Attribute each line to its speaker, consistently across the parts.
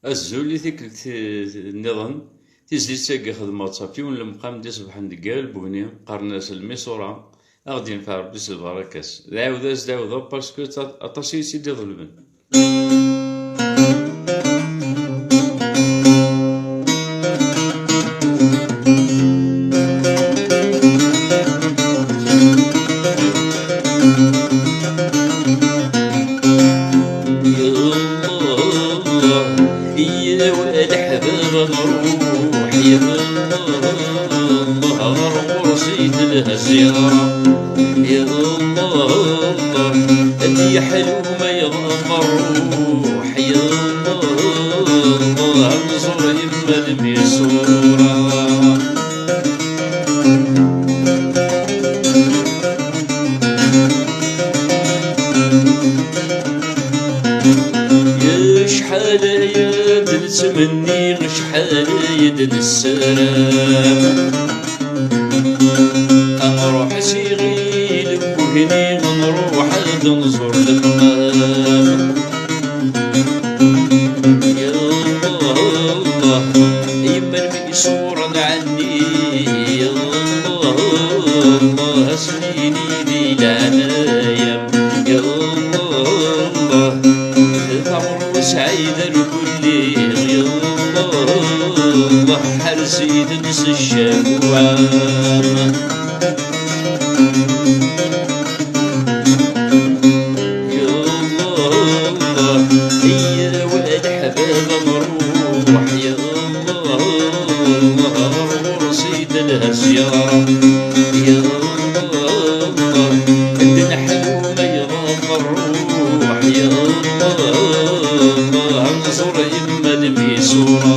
Speaker 1: الزولي تيكلت النظام تيزدي تاقي خدمة صافي ولا المقام دي صباح ندقال بوني قارناس الميسورة غادي ينفع ربي البركاس داعودا باسكو اطاسي سيدي ظلمن.
Speaker 2: نروح يا الله غرسيت لها زيارة يا الله اللي حلو ما يغمر روح يا الله انظر يما الميسورة يا شحال يا تمني شحال يدن السلام نروح سيغيل وهني نروح ننظر للمام يا الله يما الميسورة عني يا الله سنيني دي العنايا يا الله العمر سعيد الكل يا الله حرسي تنسى الشكوى يا الله يا ولد حباب نروح يا الله ورصيد لها زيارة يا الله عندنا حلو ما يغمر الروح يا الله انظر يما الميسورة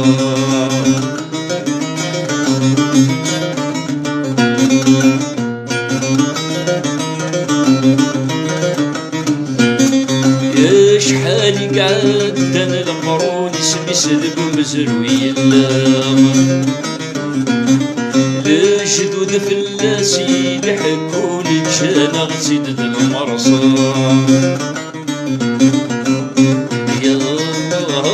Speaker 2: يا شحال قعدت انا المرون اسمي سلب مزروي اللام الجدود فلاسي لحكولي كان غزيد المرصى يا الله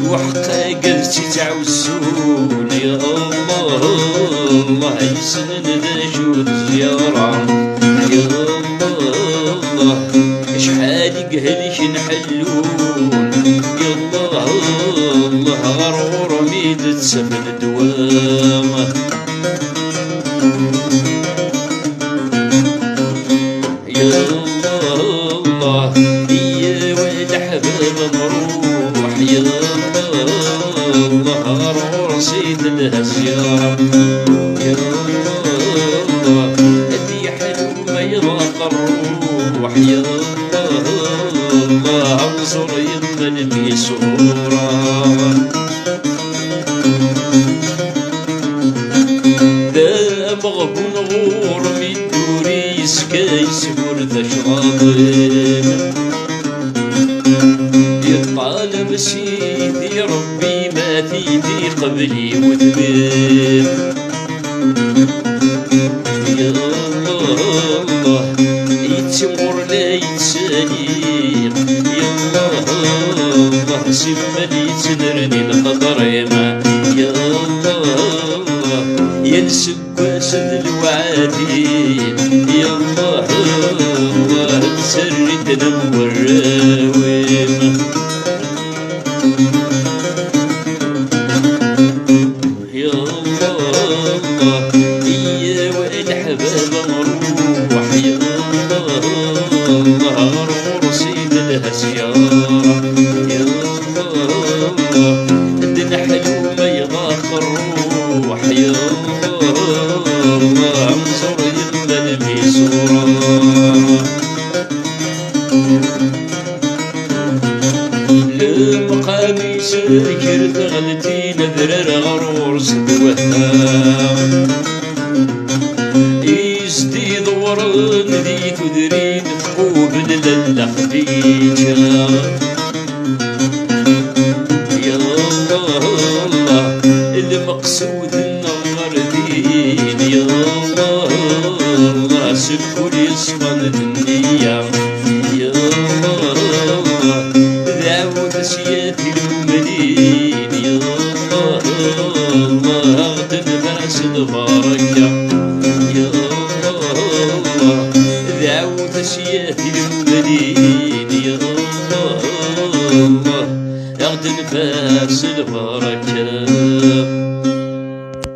Speaker 2: وحقا قلتي تعوزون يا الله يسند جود زيارة يا الله شحال قهلك نحلون يا الله غرور ميد تسفل دوامه يا الله يا ولد حباب نروح يا الله غرور صيد لها زيارة يا الله اللي حلو ما يضاق الروح يا الله انظر يما الميسورة ذا مغبون غور من دوري سكايس ورث شراطين يطالب سيدي ربي ما تيدي قبلي وذبين يا الله يتمر لا يتساليق يا الله سما لي تدرني الخضر يا الله ينسب واسد الوعادين يا الله تسري تنور راويم يا الله يا ولد حباب نروح يا الله رصيد لها زيارة يا الله عندنا حلو ما يضاق الروح يا الله انظر يما الميسورة لمقامي ساكر تغلتي نذرر غرور سدوها يزدي دوران ذي تدرين ثقوب للا خديجة يا الله المقصود النظر دين يا الله سكر يصفن النية يا الله ذاود سيا سياتي المؤمنين يا الله الله تنفاس البركة يا الله دعوت سياتي المؤمنين يا الله الله تنفاس البركة